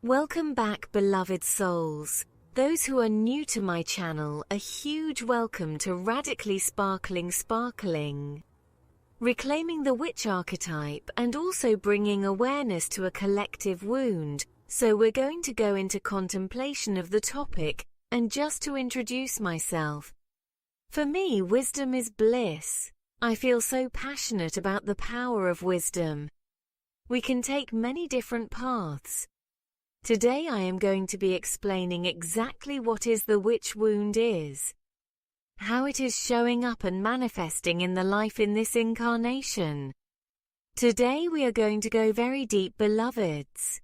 Welcome back, beloved souls. Those who are new to my channel, a huge welcome to Radically Sparkling. Reclaiming the witch archetype and also bringing awareness to a collective wound. So we're going to go into contemplation of the topic, and just to introduce myself. For me, wisdom is bliss. I feel so passionate about the power of wisdom. We can take many different paths. Today I am going to be explaining exactly what is the witch wound is, how it is showing up and manifesting in the life in this incarnation. Today we are going to go very deep, beloveds,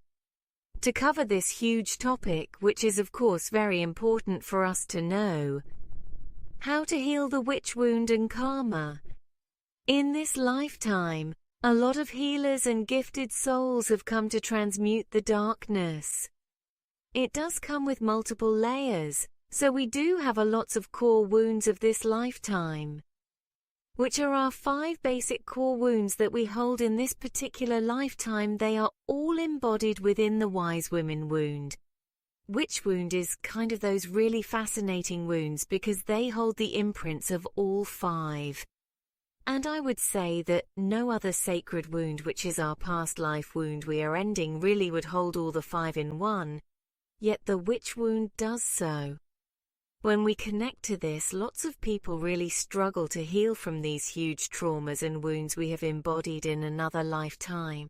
to cover this huge topic, which is of course very important for us to know. How to heal the witch wound and karma. In this lifetime, a lot of healers and gifted souls have come to transmute the darkness. It does come with multiple layers, so we do have lots of core wounds of this lifetime, which are our 5 basic core wounds that we hold in this particular lifetime. They are all embodied within the Wise Women wound. Witch wound is kind of those really fascinating wounds because they hold the imprints of all 5. And I would say that no other sacred wound, which is our past life wound we are ending, really would hold all the 5 in one, yet the witch wound does so. When we connect to this, lots of people really struggle to heal from these huge traumas and wounds we have embodied in another lifetime.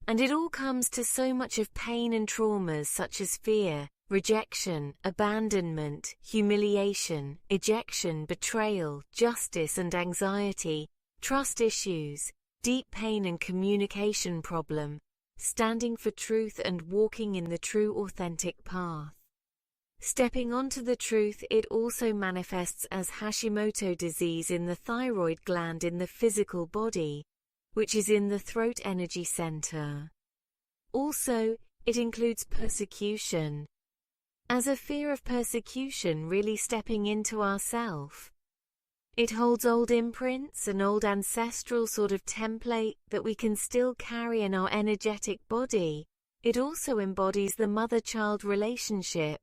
And it all comes to so much of pain and traumas such as fear, rejection, abandonment, humiliation, ejection, betrayal, justice and anxiety, trust issues, deep pain and communication problem, standing for truth and walking in the true authentic path. Stepping onto the truth, it also manifests as Hashimoto disease in the thyroid gland in the physical body, which is in the throat energy center. Also, it includes persecution, as a fear of persecution really stepping into ourself. It holds old imprints, an old ancestral sort of template that we can still carry in our energetic body. It also embodies the mother-child relationship.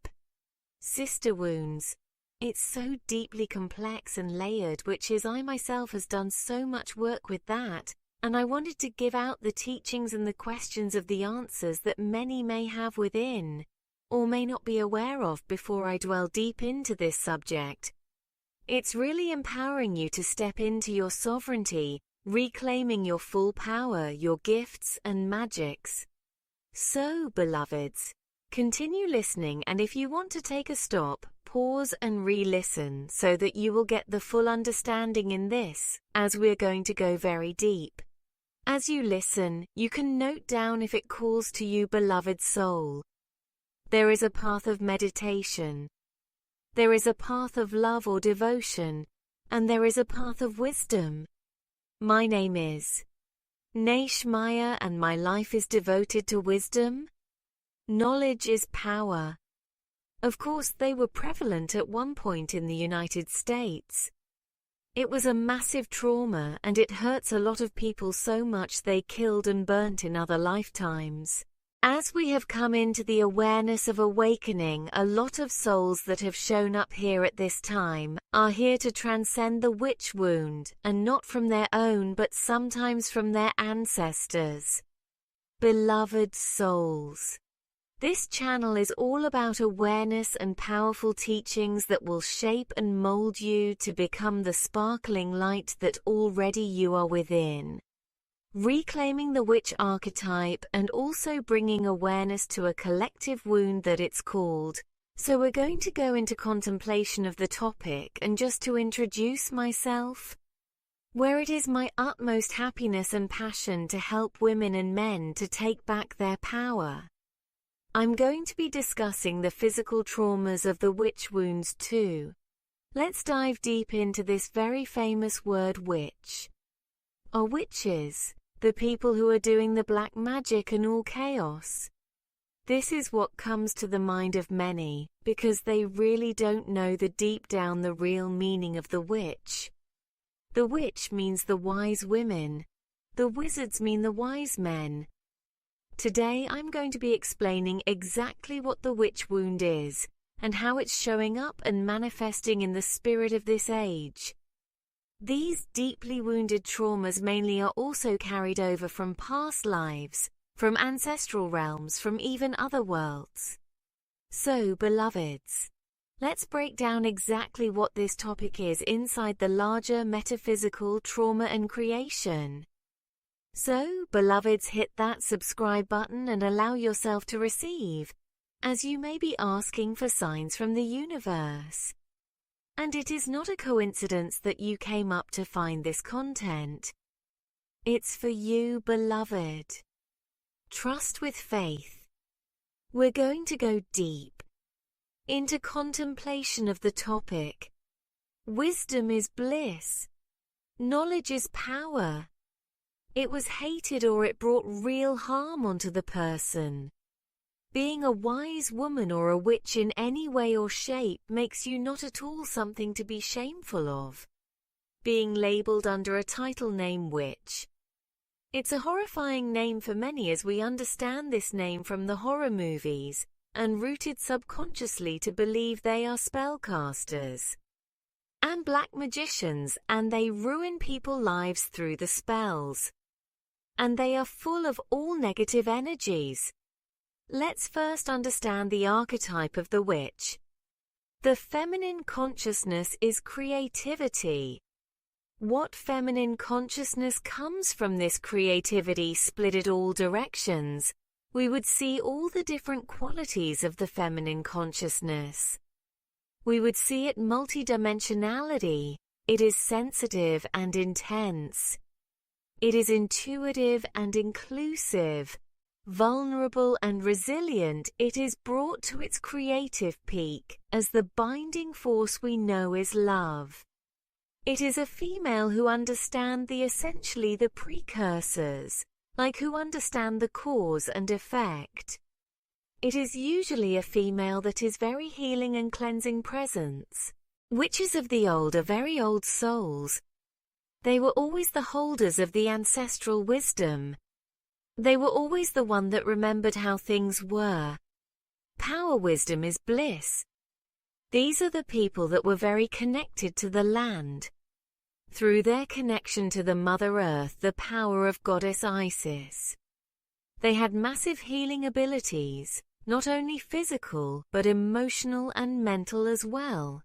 Sister wounds. It's so deeply complex and layered, which is I myself has done so much work with that, and I wanted to give out the teachings and the questions of the answers that many may have within, or may not be aware of before I dwell deep into this subject. It's really empowering you to step into your sovereignty, reclaiming your full power, your gifts and magics. So, beloveds, continue listening, and if you want to take a stop, pause and re-listen so that you will get the full understanding in this, as we're going to go very deep. As you listen, you can note down if it calls to you, beloved soul. There is a path of meditation. There is a path of love or devotion, and there is a path of wisdom. My name is Naish Maya, and my life is devoted to wisdom. Knowledge is power. Of course, they were prevalent at one point in the United States. It was a massive trauma, and it hurts a lot of people so much they killed and burnt in other lifetimes. As we have come into the awareness of awakening, a lot of souls that have shown up here at this time are here to transcend the witch wound, and not from their own but sometimes from their ancestors. Beloved souls, this channel is all about awareness and powerful teachings that will shape and mold you to become the sparkling light that already you are within. Reclaiming the witch archetype and also bringing awareness to a collective wound that it's called. So we're going to go into contemplation of the topic, and just to introduce myself, where it is my utmost happiness and passion to help women and men to take back their power. I'm going to be discussing the physical traumas of the witch wounds too. Let's dive deep into this very famous word witch. Are witches the people who are doing the black magic and all chaos? This is what comes to the mind of many, because they really don't know the deep down the real meaning of the witch. The witch means the wise women. The wizards mean the wise men. Today I'm going to be explaining exactly what the witch wound is, and how it's showing up and manifesting in the spirit of this age. These deeply wounded traumas mainly are also carried over from past lives, from ancestral realms, from even other worlds. So, beloveds, let's break down exactly what this topic is inside the larger metaphysical trauma and creation. So, beloveds, hit that subscribe button and allow yourself to receive, as you may be asking for signs from the universe. And it is not a coincidence that you came up to find this content. It's for you, beloved. Trust with faith. We're going to go deep into contemplation of the topic. Wisdom is bliss. Knowledge is power. It was hated or it brought real harm onto the person. Being a wise woman or a witch in any way or shape makes you not at all something to be shameful of. Being labeled under a title name witch. It's a horrifying name for many, as we understand this name from the horror movies, and rooted subconsciously to believe they are spellcasters and black magicians, and they ruin people's lives through the spells. And they are full of all negative energies. Let's first understand the archetype of the witch. The feminine consciousness is creativity. What feminine consciousness comes from this creativity split at all directions? We would see all the different qualities of the feminine consciousness. We would see it multidimensionality. It is sensitive and intense. It is intuitive and inclusive. Vulnerable and resilient. It is brought to its creative peak as the binding force we know is love. It is a female who understands essentially the precursors, like who understand the cause and effect. It is usually a female that is very healing and cleansing presence. Witches of the old are very old souls. They were always the holders of the ancestral wisdom. They were always the one that remembered how things were. Power wisdom is bliss. These are the people that were very connected to the land. Through their connection to the Mother Earth, the power of Goddess Isis. They had massive healing abilities, not only physical, but emotional and mental as well.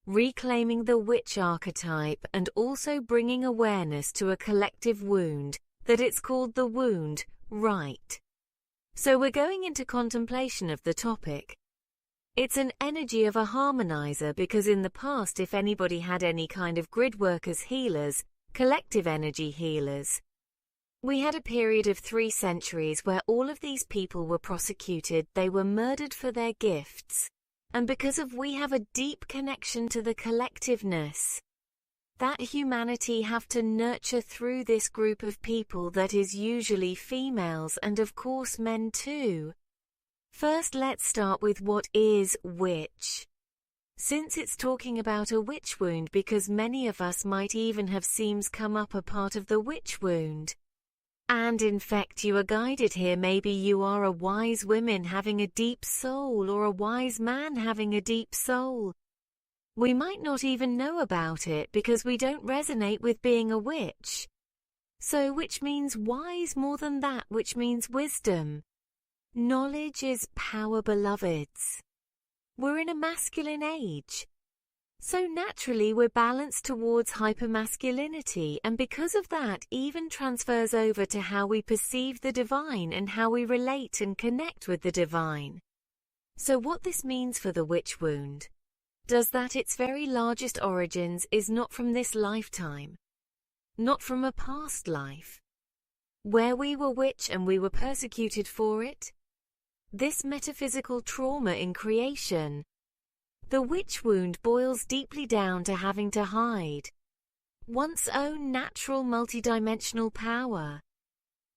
Reclaiming the witch archetype and also bringing awareness to a collective wound, that it's called the wound, right? So we're going into contemplation of the topic. It's an energy of a harmonizer, because in the past, if anybody had any kind of grid workers, healers, collective energy healers, we had a period of 3 centuries where all of these people were prosecuted, they were murdered for their gifts. And because of we have a deep connection to the collectiveness, that humanity have to nurture through this group of people that is usually females and of course men too. First, let's start with what is witch. Since it's talking about a witch wound, because many of us might even have seams come up a part of the witch wound. And in fact you are guided here, maybe you are a wise woman having a deep soul or a wise man having a deep soul. We might not even know about it because we don't resonate with being a witch. So which means wise more than that, which means wisdom. Knowledge is power, beloveds. We're in a masculine age. So naturally we're balanced towards hypermasculinity, and because of that even transfers over to how we perceive the divine and how we relate and connect with the divine. So what this means for the witch wound does that its very largest origins is not from this lifetime, not from a past life, where we were witch and we were persecuted for it. This metaphysical trauma in creation. The witch wound boils deeply down to having to hide one's own natural multidimensional power.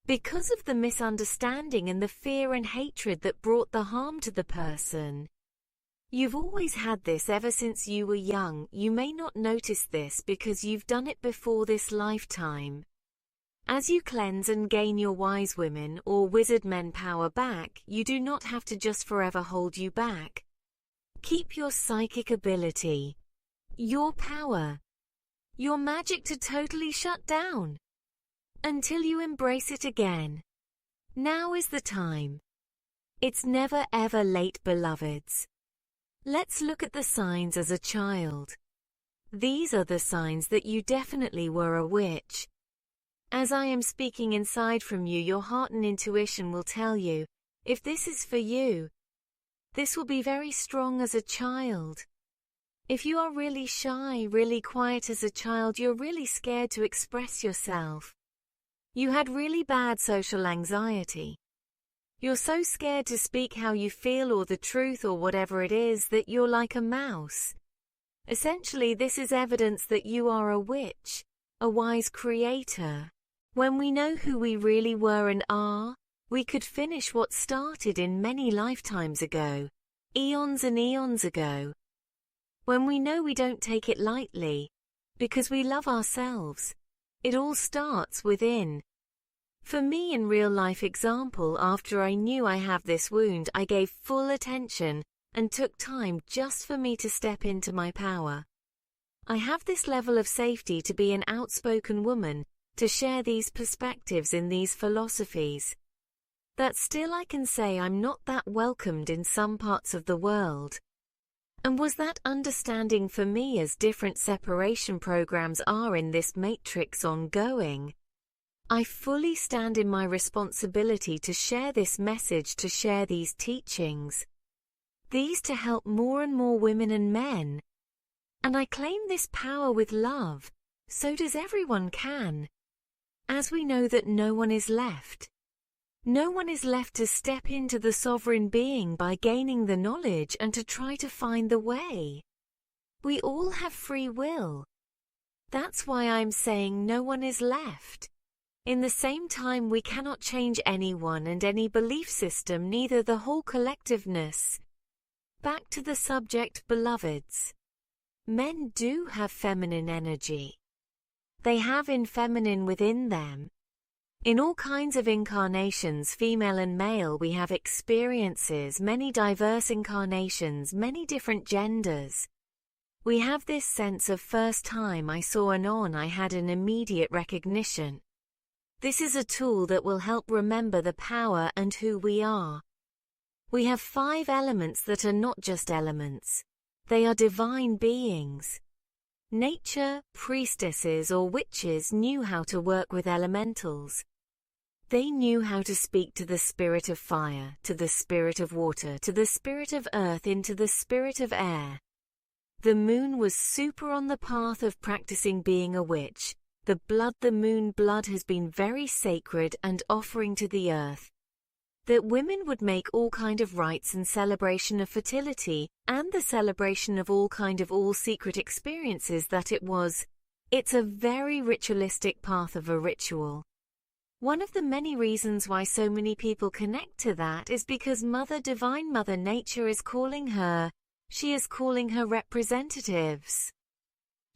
Because of the misunderstanding and the fear and hatred that brought the harm to the person. You've always had this ever since you were young. You may not notice this because you've done it before this lifetime. As you cleanse and gain your wise women or wizard men power back, you do not have to just forever hold you back. Keep your psychic ability, your power, your magic to totally shut down until you embrace it again. Now is the time. It's never ever late, beloveds. Let's look at the signs as a child. These are the signs that you definitely were a witch. As I am speaking inside from you, your heart and intuition will tell you, if this is for you, this will be very strong as a child. If you are really shy, really quiet as a child, you're really scared to express yourself. You had really bad social anxiety. You're so scared to speak how you feel or the truth or whatever it is that you're like a mouse. Essentially, this is evidence that you are a witch, a wise creator. When we know who we really were and are, we could finish what started in many lifetimes ago, eons and eons ago. When we know we don't take it lightly, because we love ourselves, it all starts within. For me, in real-life example, after I knew I have this wound, I gave full attention and took time just for me to step into my power. I have this level of safety to be an outspoken woman, to share these perspectives in these philosophies. That still I can say I'm not that welcomed in some parts of the world. And was that understanding for me as different separation programs are in this matrix ongoing? I fully stand in my responsibility to share this message, to share these teachings. These to help more and more women and men. And I claim this power with love, so does everyone can. As we know that no one is left. No one is left to step into the sovereign being by gaining the knowledge and to try to find the way. We all have free will. That's why I'm saying no one is left. In the same time, we cannot change anyone and any belief system, neither the whole collectiveness. Back to the subject, beloveds. Men do have feminine energy. They have in feminine within them. In all kinds of incarnations, female and male, we have experiences, many diverse incarnations, many different genders. We have this sense of first time I saw an on, I had an immediate recognition. This is a tool that will help remember the power and who we are. We have 5 elements that are not just elements. They are divine beings. Nature, priestesses or witches knew how to work with elementals. They knew how to speak to the spirit of fire, to the spirit of water, to the spirit of earth, into the spirit of air. The moon was super on the path of practicing being a witch. The moon blood has been very sacred and offering to the earth. That women would make all kind of rites and celebration of fertility, and the celebration of all secret experiences that it's a very ritualistic path of a ritual. One of the many reasons why so many people connect to that is because Divine Mother Nature is calling her. She is calling her representatives.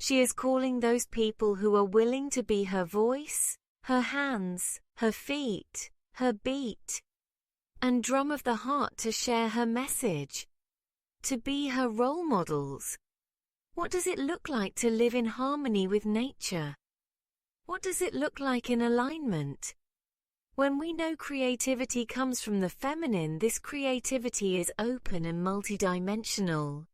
She is calling those people who are willing to be her voice, her hands, her feet, her beat, and drum of the heart to share her message, to be her role models. What does it look like to live in harmony with nature? What does it look like in alignment? When we know creativity comes from the feminine, this creativity is open and multidimensional.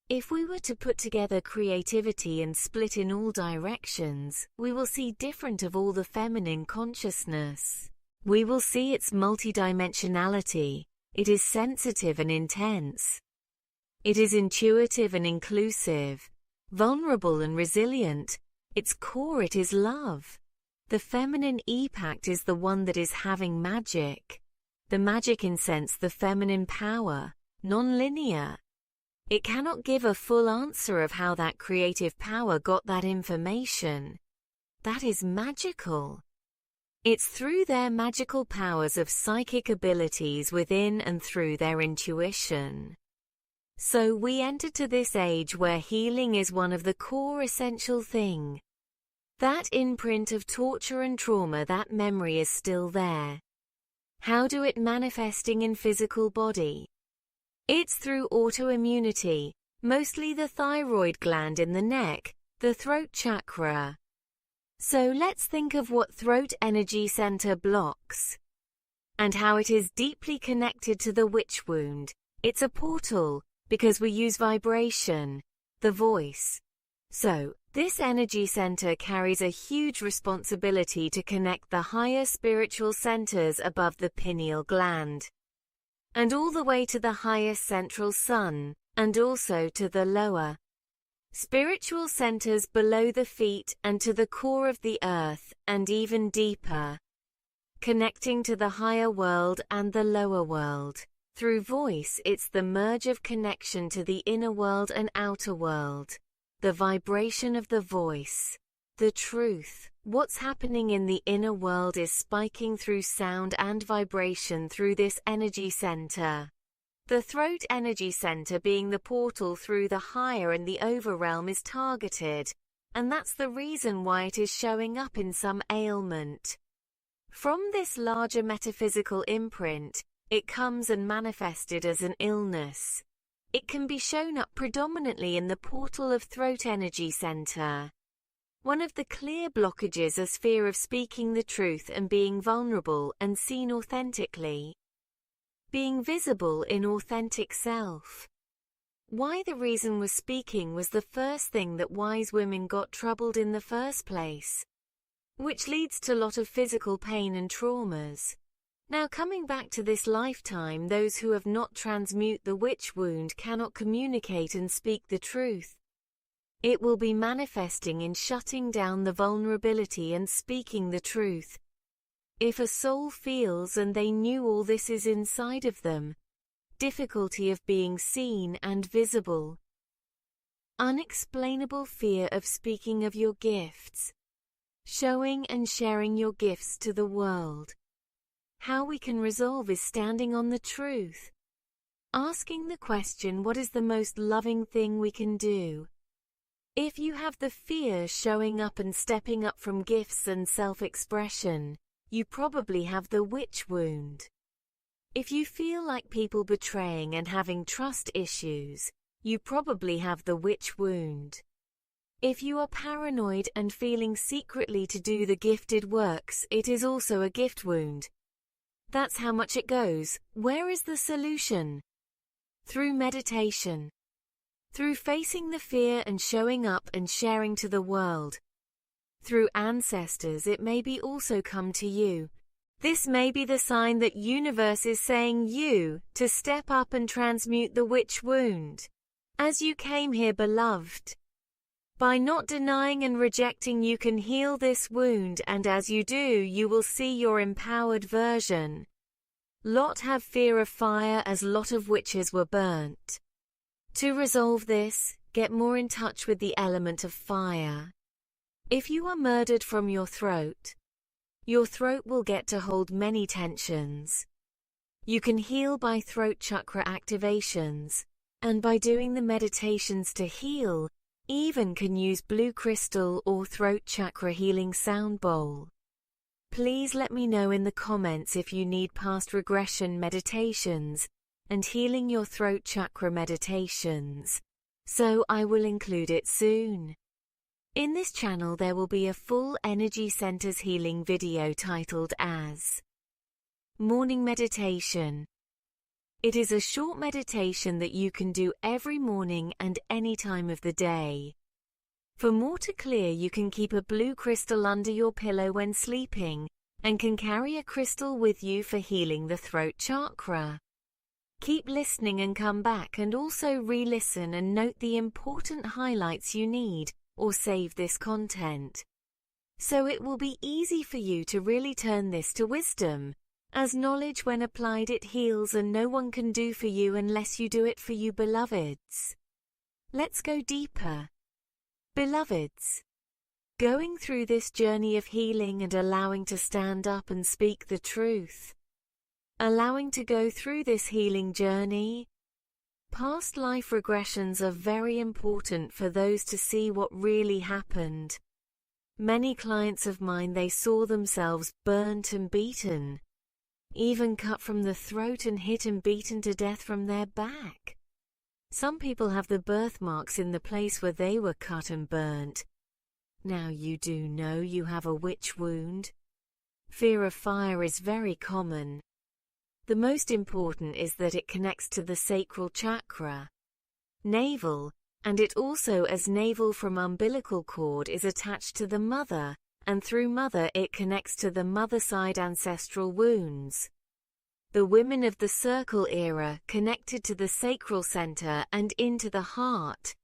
If we were to put together creativity and split in all directions, we will see different of all the feminine consciousness. We will see its multidimensionality. It is sensitive and intense. It is intuitive and inclusive, vulnerable and resilient. Its core, it is love. The feminine e-pact is the one that is having magic. The magic in sense, the feminine power, non-linear. It cannot give a full answer of how that creative power got that information. That is magical. It's through their magical powers of psychic abilities within and through their intuition. So we enter to this age where healing is one of the core essential thing. That imprint of torture and trauma, that memory is still there. How do it manifesting in physical body? It's through autoimmunity, mostly the thyroid gland in the neck, the throat chakra. So let's think of what throat energy center blocks and how it is deeply connected to the witch wound. It's a portal because we use vibration, the voice. So, this energy center carries a huge responsibility to connect the higher spiritual centers above the pineal gland, and all the way to the highest central sun, and also to the lower spiritual centers below the feet and to the core of the earth, and even deeper, connecting to the higher world and the lower world. Through voice, it's the merge of connection to the inner world and outer world. The vibration of the voice, the truth. What's happening in the inner world is spiking through sound and vibration through this energy center. The throat energy center, being the portal through the higher and the overrealm, is targeted, and that's the reason why it is showing up in some ailment. From this larger metaphysical imprint, it comes and manifested as an illness. It can be shown up predominantly in the portal of throat energy center. One of the clear blockages is fear of speaking the truth and being vulnerable and seen authentically. Being visible in authentic self. Why the reason was speaking was the first thing that wise women got troubled in the first place, which leads to a lot of physical pain and traumas. Now, coming back to this lifetime, those who have not transmute the witch wound cannot communicate and speak the truth. It will be manifesting in shutting down the vulnerability and speaking the truth. If a soul feels, and they knew all this is inside of them, difficulty of being seen and visible, unexplainable fear of speaking of your gifts, showing and sharing your gifts to the world. How we can resolve is standing on the truth. Asking the question, what is the most loving thing we can do? If you have the fear showing up and stepping up from gifts and self-expression, you probably have the witch wound. If you feel like people betraying and having trust issues, you probably have the witch wound. If you are paranoid and feeling secretly to do the gifted works, it is also a gift wound. That's how much it goes. Where is the solution? Through meditation. Through facing the fear and showing up and sharing to the world. Through ancestors, it may be also come to you. This may be the sign that universe is saying you to step up and transmute the witch wound. As you came here, beloved. By not denying and rejecting, you can heal this wound, and as you do, you will see your empowered version. Lot have fear of fire, as lot of witches were burnt. To resolve this, get more in touch with the element of fire. If you are murdered from your throat will get to hold many tensions. You can heal by throat chakra activations, and by doing the meditations to heal, even can use blue crystal or throat chakra healing sound bowl. Please let me know in the comments if you need past regression meditations and healing your throat chakra meditations, so I will include it soon. In this channel there will be a full energy centers healing video titled as Morning Meditation. It is a short meditation that you can do every morning and any time of the day. For more to clear, you can keep a blue crystal under your pillow when sleeping, and can carry a crystal with you for healing the throat chakra. Keep listening and come back, and also re-listen and note the important highlights you need, or save this content. So it will be easy for you to really turn this to wisdom. As knowledge when applied it heals, and no one can do for you unless you do it for you, beloveds. Let's go deeper. Beloveds, going through this journey of healing and allowing to stand up and speak the truth. Allowing to go through this healing journey. Past life regressions are very important for those to see what really happened. Many clients of mine, they saw themselves burnt and beaten, even cut from the throat and hit and beaten to death from their back. Some people have the birthmarks in the place where they were cut and burnt. Now you do know you have a witch wound. Fear of fire is very common. The most important is that it connects to the sacral chakra, navel, and it also, as navel from umbilical cord, is attached to the mother, and through mother it connects to the mother side ancestral wounds. The women of the circle era connected to the sacral center and into the heart.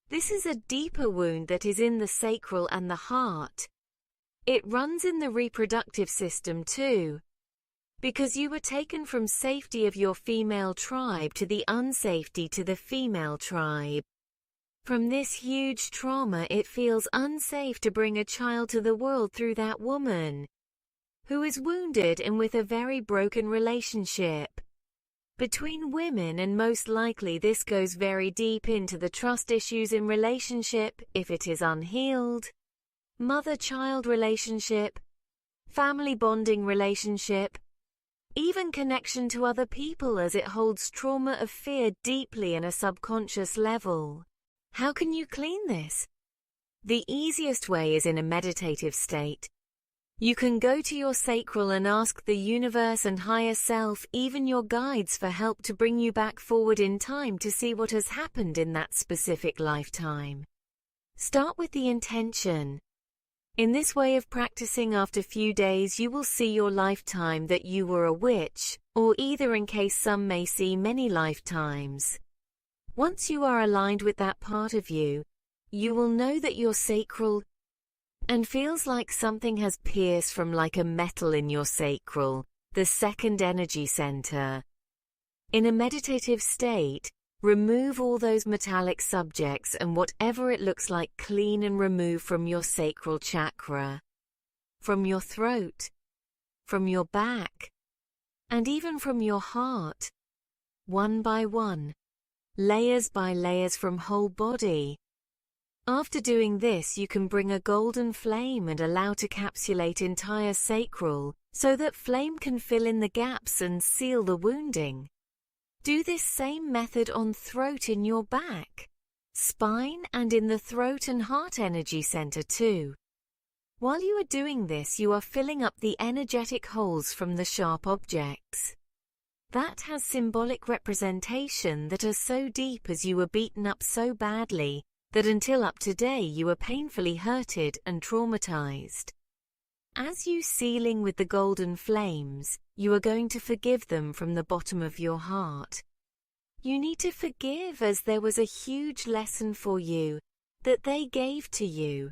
This is a deeper wound that is in the sacral and the heart. It runs in the reproductive system too, because you were taken from safety of your female tribe to the unsafety to the female tribe. From this huge trauma, it feels unsafe to bring a child to the world through that woman who is wounded and with a very broken relationship between women, and most likely this goes very deep into the trust issues in relationship if it is unhealed, mother-child relationship, family bonding relationship, even connection to other people, as it holds trauma of fear deeply in a subconscious level. How can you clean this? The easiest way is in a meditative state. You can go to your sacral and ask the universe and higher self, even your guides, for help to bring you back forward in time to see what has happened in that specific lifetime. Start with the intention. In this way of practicing, after a few days you will see your lifetime that you were a witch, or either, in case some may see many lifetimes. Once you are aligned with that part of you, you will know that your sacral and feels like something has pierced from like a metal in your sacral, the second energy center. In a meditative state, remove all those metallic subjects and whatever it looks like, clean and remove from your sacral chakra, from your throat, from your back, and even from your heart, one by one, layers by layers from whole body. After doing this, you can bring a golden flame and allow to capsulate entire sacral so that flame can fill in the gaps and seal the wounding. Do this same method on throat in your back, spine, and in the throat and heart energy center too. While you are doing this, you are filling up the energetic holes from the sharp objects. That has symbolic representation that are so deep, as you were beaten up so badly that until up to today you were painfully hurted and traumatized. As you sealing with the golden flames, you are going to forgive them from the bottom of your heart. You need to forgive, as there was a huge lesson for you that they gave to you.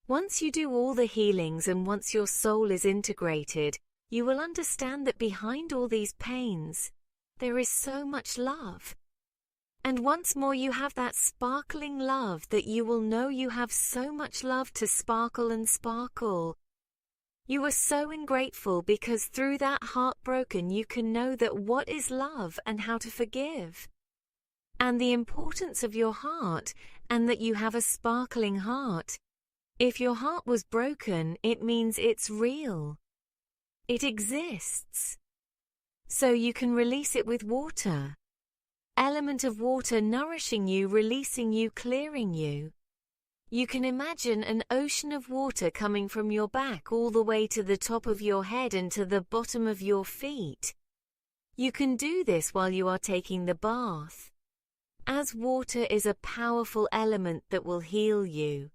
Once you do all the healings and once your soul is integrated, you will understand that behind all these pains, there is so much love. And once more you have that sparkling love that you will know you have so much love to sparkle and sparkle. You are so ungrateful because through that heartbroken you can know that what is love and how to forgive. And the importance of your heart, and that you have a sparkling heart. If your heart was broken, it means it's real. It exists. So you can release it with water. Element of water nourishing you, releasing you, clearing you. You can imagine an ocean of water coming from your back all the way to the top of your head and to the bottom of your feet. You can do this while you are taking the bath, as water is a powerful element that will heal you.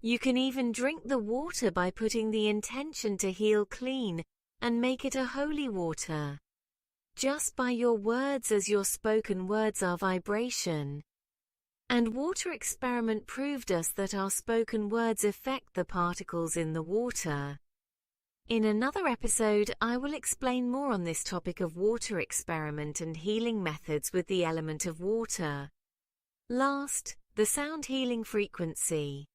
You can even drink the water by putting the intention to heal clean and make it a holy water. Just by your words, as your spoken words are vibration. And water experiment proved us that our spoken words affect the particles in the water. In another episode, I will explain more on this topic of water experiment and healing methods with the element of water. Last, the sound healing frequency.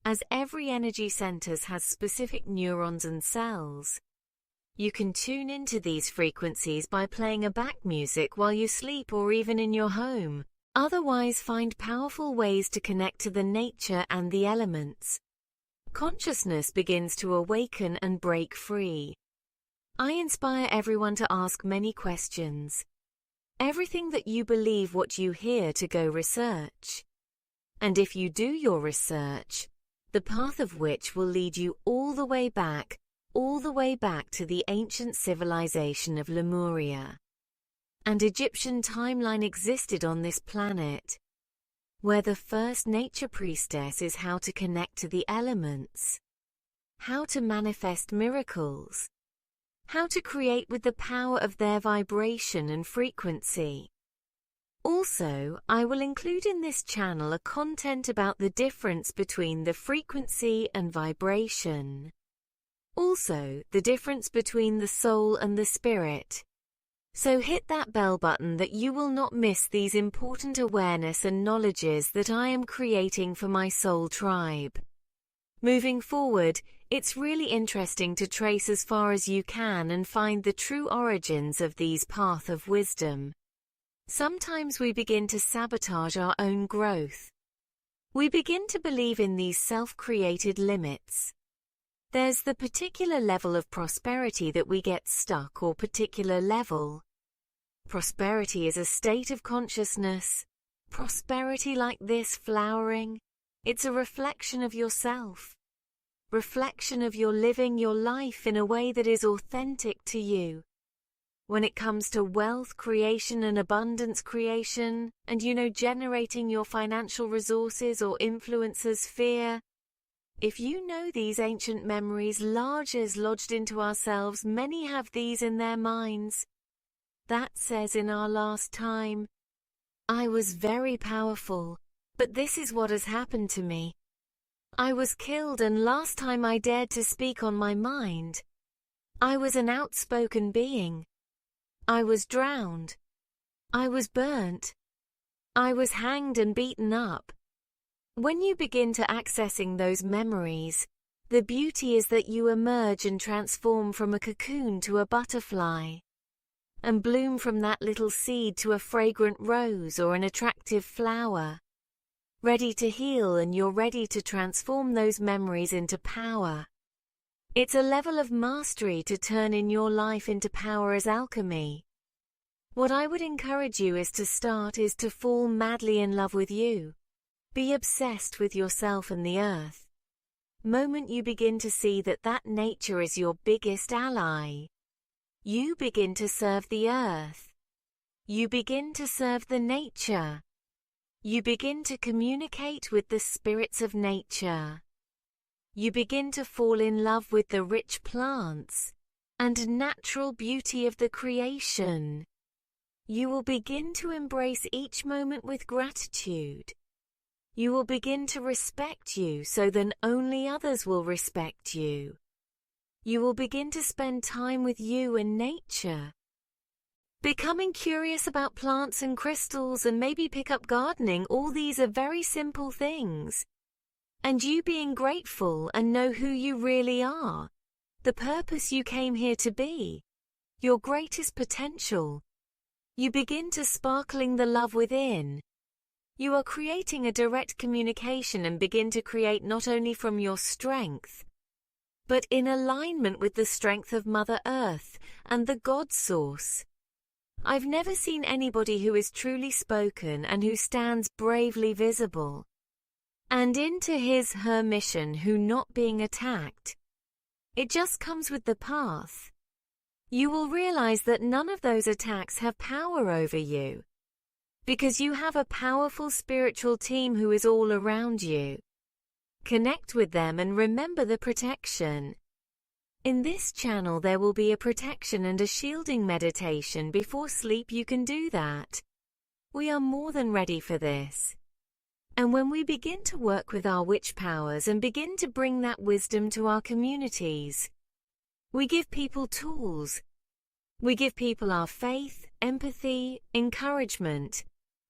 As every energy centers has specific neurons and cells, you can tune into these frequencies by playing a back music while you sleep or even in your home. Otherwise, find powerful ways to connect to the nature and the elements. Consciousness begins to awaken and break free. I inspire everyone to ask many questions. Everything that you believe, what you hear, to go research. And if you do your research, the path of which will lead you all the way back to the ancient civilization of Lemuria. And Egyptian timeline existed on this planet, where the first nature priestess is how to connect to the elements, how to manifest miracles, how to create with the power of their vibration and frequency. Also, I will include in this channel a content about the difference between the frequency and vibration. Also, the difference between the soul and the spirit. So hit that bell button that you will not miss these important awareness and knowledges that I am creating for my soul tribe. Moving forward, it's really interesting to trace as far as you can and find the true origins of these path of wisdom. Sometimes we begin to sabotage our own growth. We begin to believe in these self-created limits. There's the particular level of prosperity that we get stuck, or particular level. Prosperity is a state of consciousness. Prosperity like this flowering, it's a reflection of yourself. Reflection of your living your life in a way that is authentic to you. When it comes to wealth creation and abundance creation, and generating your financial resources or influences sphere, if you know these ancient memories large as lodged into ourselves, many have these in their minds. That says in our last time, I was very powerful, but this is what has happened to me. I was killed, and last time I dared to speak on my mind. I was an outspoken being. I was drowned. I was burnt. I was hanged and beaten up. When you begin to accessing those memories, the beauty is that you emerge and transform from a cocoon to a butterfly, and bloom from that little seed to a fragrant rose or an attractive flower, ready to heal, and you're ready to transform those memories into power. It's a level of mastery to turn in your life into power as alchemy. What I would encourage you is to fall madly in love with you. Be obsessed with yourself and the earth. Moment you begin to see that nature is your biggest ally, you begin to serve the earth. You begin to serve the nature. You begin to communicate with the spirits of nature. You begin to fall in love with the rich plants and natural beauty of the creation. You will begin to embrace each moment with gratitude. You will begin to respect you, so then only others will respect you. You will begin to spend time with you and nature. Becoming curious about plants and crystals, and maybe pick up gardening, all these are very simple things. And you being grateful and know who you really are, the purpose you came here to be, your greatest potential. You begin to sparkling the love within. You are creating a direct communication and begin to create not only from your strength, but in alignment with the strength of Mother Earth and the God Source. I've never seen anybody who is truly spoken and who stands bravely visible and into her mission, who not being attacked. It just comes with the path. You will realize that none of those attacks have power over you, because you have a powerful spiritual team who is all around you. Connect with them and remember the protection. In this channel there will be a protection and a shielding meditation before sleep. You can do that. We are more than ready for this. And when we begin to work with our witch powers and begin to bring that wisdom to our communities, we give people tools. We give people our faith, empathy, encouragement,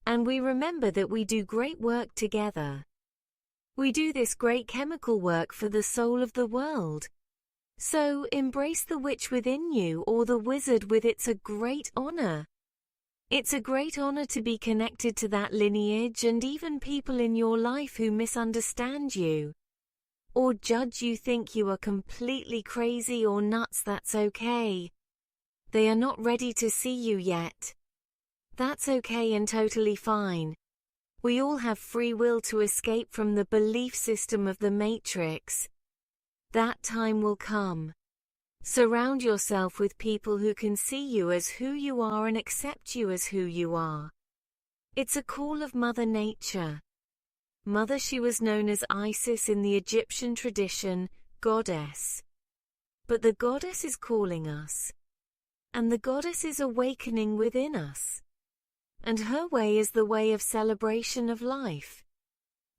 and we remember that we do great work together. We do this great chemical work for the soul of the world. So embrace the witch within you, or the wizard with. It's a great honor. It's a great honor to be connected to that lineage, and even people in your life who misunderstand you. or judge you, think you are completely crazy or nuts. That's okay. They are not ready to see you yet. That's okay and totally fine. We all have free will to escape from the belief system of the Matrix. That time will come. Surround yourself with people who can see you as who you are and accept you as who you are. It's a call of Mother Nature. Mother, she was known as Isis in the Egyptian tradition, goddess. But the goddess is calling us. And the goddess is awakening within us. And her way is the way of celebration of life.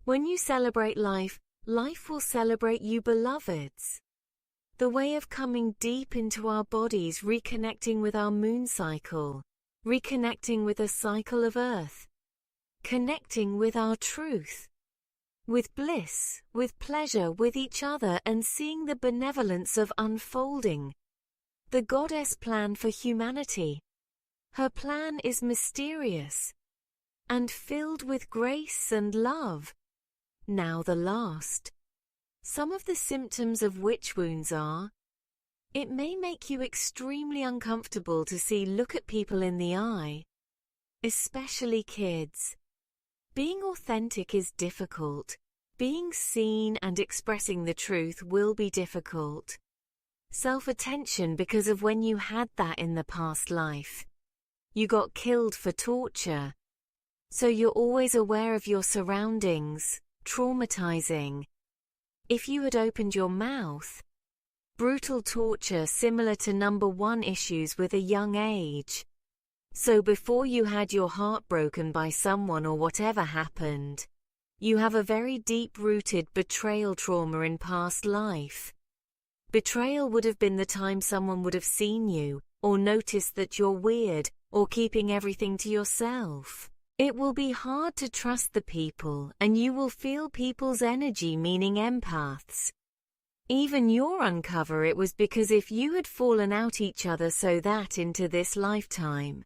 When you celebrate life, life will celebrate you, beloveds. The way of coming deep into our bodies, reconnecting with our moon cycle, reconnecting with the cycle of Earth, connecting with our truth, with bliss, with pleasure, with each other, and seeing the benevolence of unfolding. The goddess plan for humanity. Her plan is mysterious and filled with grace and love. Now the last. Some of the symptoms of witch wounds are: it may make you extremely uncomfortable to look at people in the eye, especially kids. Being authentic is difficult. Being seen and expressing the truth will be difficult. Self-attention because of when you had that in the past life. You got killed for torture. So you're always aware of your surroundings, traumatizing. If you had opened your mouth, brutal torture similar to number 1 issues with a young age. So before you had your heart broken by someone or whatever happened, you have a very deep-rooted betrayal trauma in past life. Betrayal would have been the time someone would have seen you, or noticed that you're weird, or keeping everything to yourself. It will be hard to trust the people, and you will feel people's energy, meaning empaths. Even your uncover it was because if you had fallen out each other, so that into this lifetime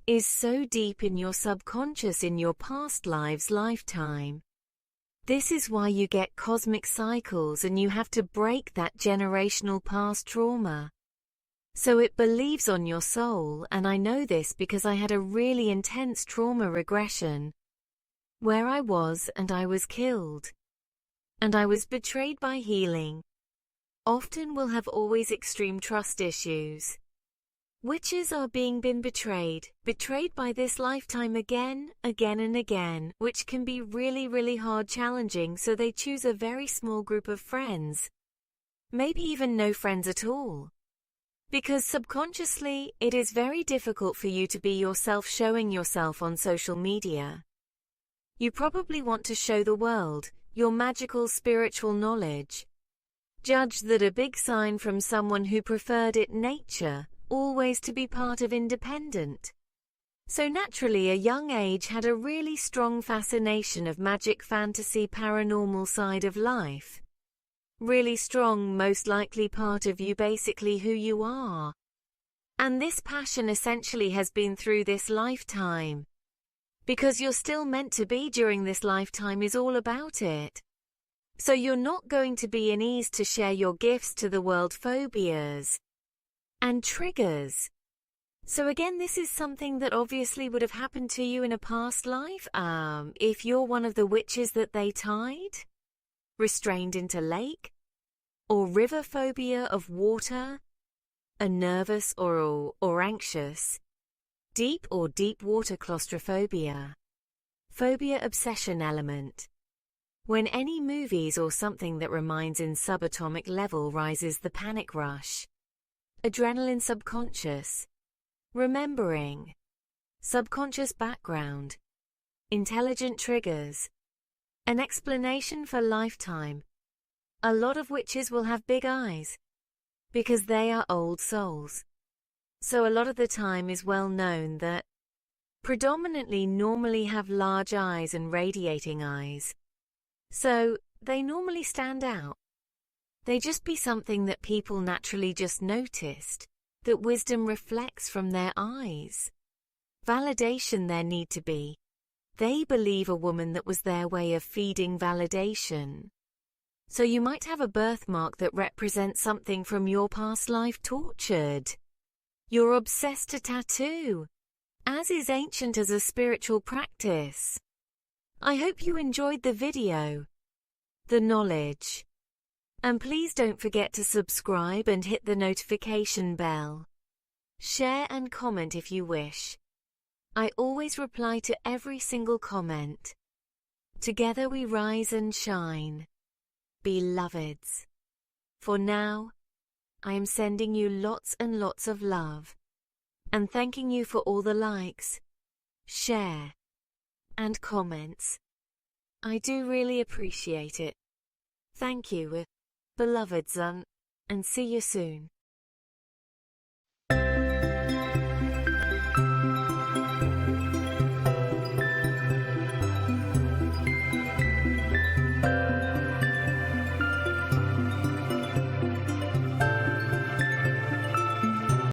is so deep in your subconscious in your past lives lifetime. This is why you get cosmic cycles and you have to break that generational past trauma. So it believes on your soul, and I know this because I had a really intense trauma regression where I was killed. And I was betrayed by healing. Often will have always extreme trust issues. Witches are been betrayed by this lifetime again and again, which can be really hard, challenging, so they choose a very small group of friends. Maybe even no friends at all. Because subconsciously, it is very difficult for you to be yourself, showing yourself on social media. You probably want to show the world your magical spiritual knowledge. Judge that a big sign from someone who preferred it nature, always to be part of independent. So naturally a young age had a really strong fascination of magic, fantasy, paranormal side of life. Really strong, most likely part of you, basically who you are. And this passion essentially has been through this lifetime. Because you're still meant to be during this lifetime is all about it. So you're not going to be in ease to share your gifts to the world, phobias and triggers. So again, this is something that obviously would have happened to you in a past life. If you're one of the witches that they tied, restrained into lake, or river, phobia of water, a nervous or anxious, deep water claustrophobia, phobia obsession element. When any movies or something that reminds in subatomic level rises the panic rush. Adrenaline, subconscious, remembering, subconscious background, intelligent triggers, an explanation for lifetime. A lot of witches will have big eyes because they are old souls. So a lot of the time is well known that predominantly normally have large eyes and radiating eyes. So they normally stand out. They just be something that people naturally just noticed, that wisdom reflects from their eyes. Validation there need to be. They believe a woman that was their way of feeding validation. So you might have a birthmark that represents something from your past life tortured. You're obsessed to tattoo, as is ancient as a spiritual practice. I hope you enjoyed the video, the knowledge. And please don't forget to subscribe and hit the notification bell. Share and comment if you wish. I always reply to every single comment. Together we rise and shine. Beloveds. For now, I am sending you lots and lots of love, and thanking you for all the likes, share, and comments. I do really appreciate it. Thank you, beloveds, and see you soon.